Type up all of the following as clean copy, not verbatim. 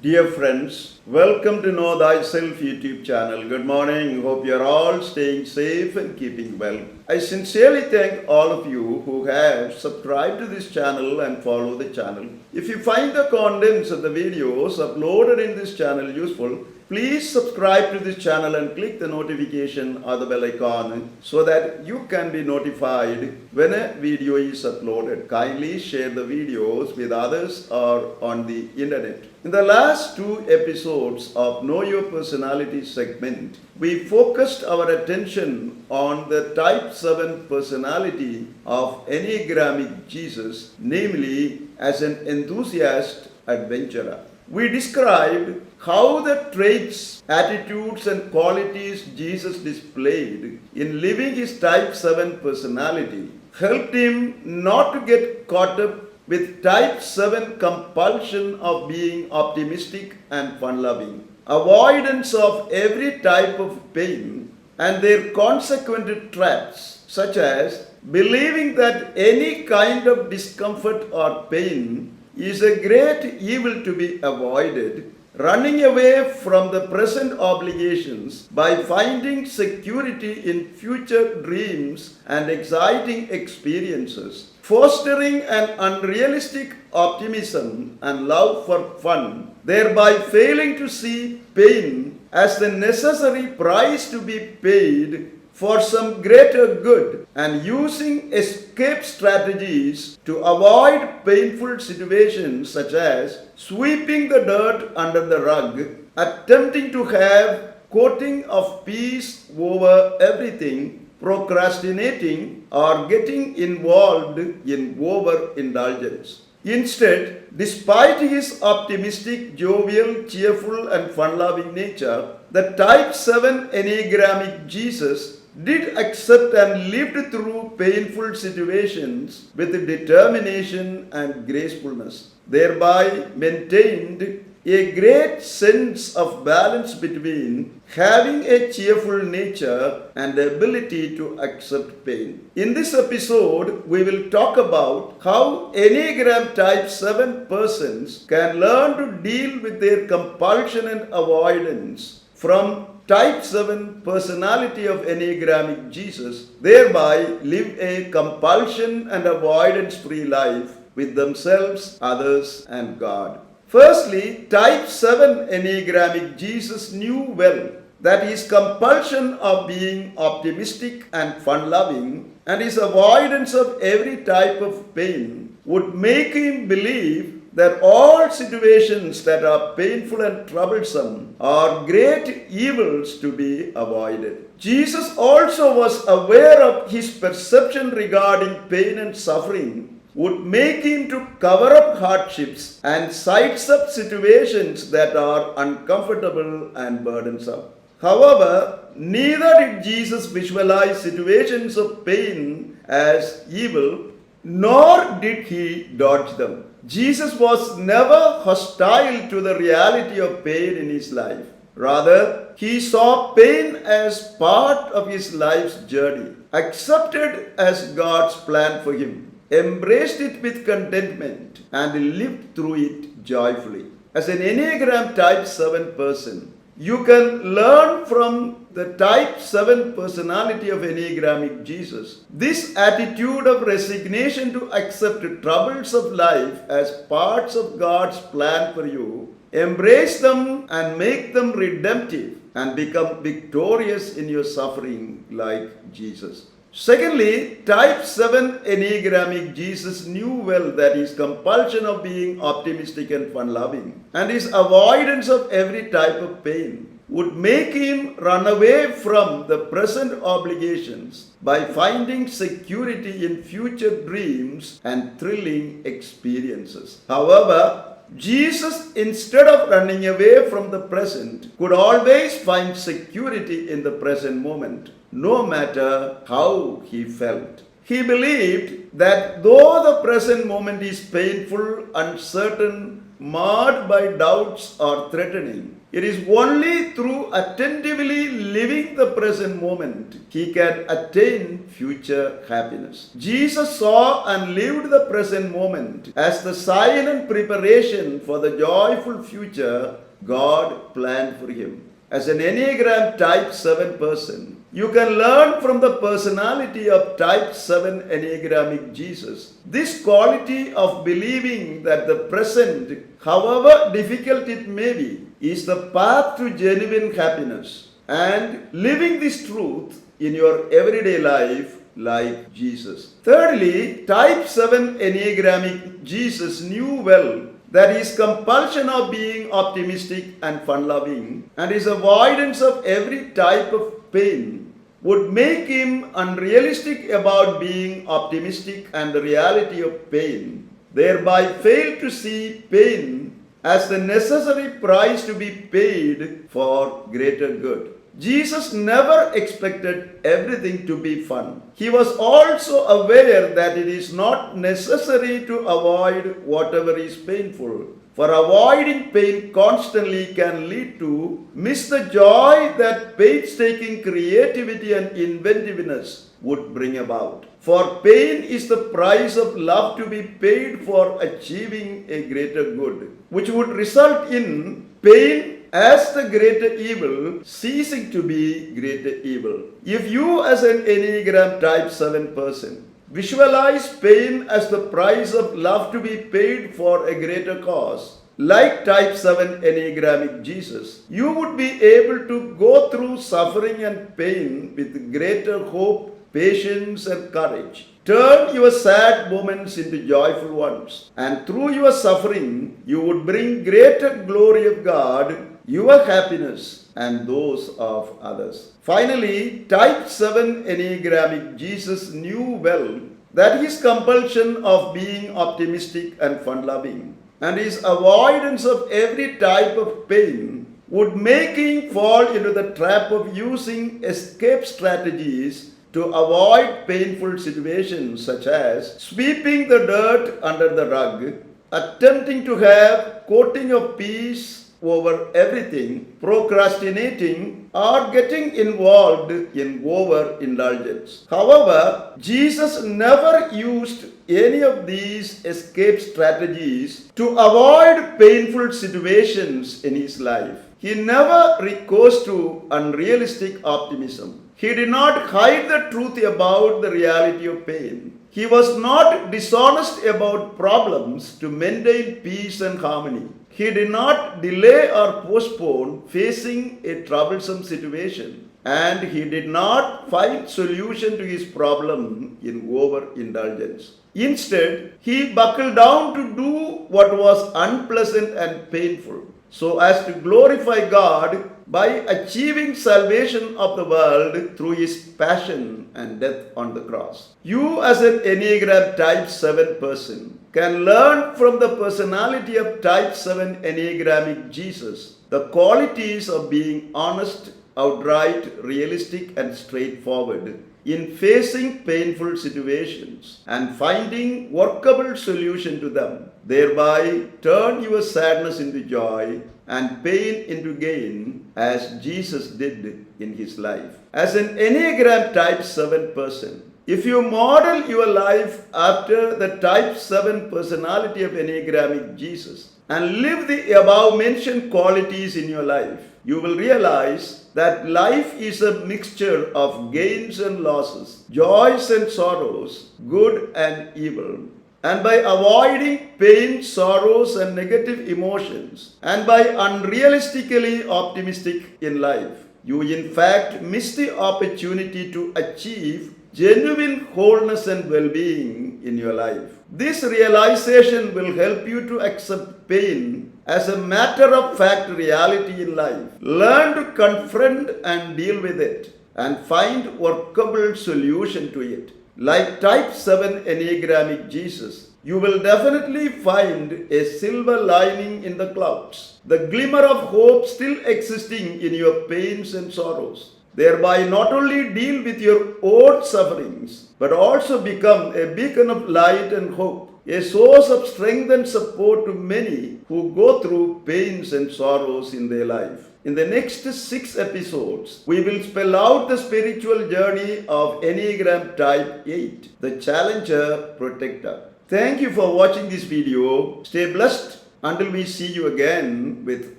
Dear friends, welcome to Know Thyself YouTube Channel. Good morning. Hope you are all staying safe and keeping well. I sincerely thank all of you who have subscribed to this channel and follow the channel. If you find the contents of the videos uploaded in this channel useful, please subscribe to this channel and click the notification or the bell icon so that you can be notified when a video is uploaded. Kindly share the videos with others or on the internet. In the last two episodes of Know Your Personality segment, we focused our attention on the Type 7 personality of Enneagramic-Jesus, namely as an enthusiast adventurer. We described how the traits, attitudes, and qualities Jesus displayed in living his Type 7 personality helped him not to get caught up with Type 7 compulsion of being optimistic and fun-loving, avoidance of every type of pain, and their consequent traps, such as believing that any kind of discomfort or pain is a great evil to be avoided, running away from the present obligations by finding security in future dreams and exciting experiences, fostering an unrealistic optimism and love for fun, thereby failing to see pain as the necessary price to be paid for some greater good, and using escape strategies to avoid painful situations such as sweeping the dirt under the rug, attempting to have coating of peace over everything, procrastinating, or getting involved in overindulgence. Instead, despite his optimistic, jovial, cheerful, and fun-loving nature, the Type 7 Enneagramic-Jesus did accept and lived through painful situations with determination and gracefulness, thereby maintained a great sense of balance between having a cheerful nature and the ability to accept pain. In this episode, we will talk about how Enneagram Type 7 persons can learn to deal with their compulsion and avoidance from Type 7 personality of Enneagramic-Jesus, thereby live a compulsion and avoidance-free life with themselves, others, and God. Firstly, Type 7 Enneagramic-Jesus knew well that his compulsion of being optimistic and fun-loving and his avoidance of every type of pain would make him believe that all situations that are painful and troublesome are great evils to be avoided. Jesus also was aware of his perception regarding pain and suffering would make him to cover up hardships and sidestep situations that are uncomfortable and burdensome. However, neither did Jesus visualize situations of pain as evil, nor did he dodge them. Jesus was never hostile to the reality of pain in his life. Rather, he saw pain as part of his life's journey, accepted as God's plan for him, embraced it with contentment, and lived through it joyfully. As an Enneagram Type 7 person, you can learn from the Type 7 personality of Enneagramic-Jesus this attitude of resignation to accept troubles of life as parts of God's plan for you, embrace them and make them redemptive, and become victorious in your suffering like Jesus. Secondly, Type 7 Enneagramic-Jesus knew well that his compulsion of being optimistic and fun-loving and his avoidance of every type of pain would make him run away from the present obligations by finding security in future dreams and thrilling experiences. However, Jesus, instead of running away from the present, could always find security in the present moment, no matter how he felt. He believed that though the present moment is painful, uncertain, marred by doubts or threatening. It is only through attentively living the present moment he can attain future happiness. Jesus saw and lived the present moment as the sign and preparation for the joyful future God planned for him. As an Enneagram Type 7 person, you can learn from the personality of Type 7 Enneagramic-Jesus this quality of believing that the present, however difficult it may be, is the path to genuine happiness, and living this truth in your everyday life like Jesus. Thirdly, Type 7 Enneagramic-Jesus knew well that his compulsion of being optimistic and fun-loving and his avoidance of every type of pain would make him unrealistic about being optimistic and the reality of pain, thereby fail to see pain as the necessary price to be paid for greater good. Jesus never expected everything to be fun. He was also aware that it is not necessary to avoid whatever is painful, for avoiding pain constantly can lead to miss the joy that painstaking creativity and inventiveness would bring about. For pain is the price of love to be paid for achieving a greater good, which would result in pain as the greater evil ceasing to be greater evil. If you as an Enneagram Type 7 person visualize pain as the price of love to be paid for a greater cause, like Type 7 Enneagramic-Jesus, you would be able to go through suffering and pain with greater hope, patience and courage. Turn your sad moments into joyful ones, and through your suffering, you would bring greater glory of God, your happiness, and those of others. Finally, Type 7 Enneagramic-Jesus knew well that his compulsion of being optimistic and fun-loving and his avoidance of every type of pain would make him fall into the trap of using escape strategies to avoid painful situations such as sweeping the dirt under the rug, attempting to have coating of peace over everything, procrastinating, or getting involved in overindulgence. However, Jesus never used any of these escape strategies to avoid painful situations in his life. He never recourse to unrealistic optimism. He did not hide the truth about the reality of pain. He was not dishonest about problems to maintain peace and harmony. He did not delay or postpone facing a troublesome situation, and he did not find solution to his problem in overindulgence. Instead, he buckled down to do what was unpleasant and painful, so as to glorify God by achieving salvation of the world through his passion and death on the cross. You as an Enneagram Type 7 person can learn from the personality of Type 7 Enneagramic-Jesus the qualities of being honest, outright, realistic and straightforward in facing painful situations and finding workable solution to them. Thereby turn your sadness into joy and pain into gain as Jesus did in his life. As an Enneagram Type 7 person, if you model your life after the Type 7 personality of Enneagramic-Jesus and live the above mentioned qualities in your life, you will realize that life is a mixture of gains and losses, joys and sorrows, good and evil. And by avoiding pain, sorrows and negative emotions, and by unrealistically optimistic in life, you in fact miss the opportunity to achieve genuine wholeness and well-being in your life. This realization will help you to accept pain as a matter of fact reality in life. Learn to confront and deal with it and find workable solution to it. Like Type 7 Enneagramic-Jesus, you will definitely find a silver lining in the clouds, the glimmer of hope still existing in your pains and sorrows. Thereby not only deal with your own sufferings, but also become a beacon of light and hope a source of strength and support to many who go through pains and sorrows in their life. In the next 6 episodes, we will spell out the spiritual journey of Enneagram Type 8, the Challenger Protector. Thank you for watching this video. Stay blessed until we see you again with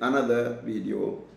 another video.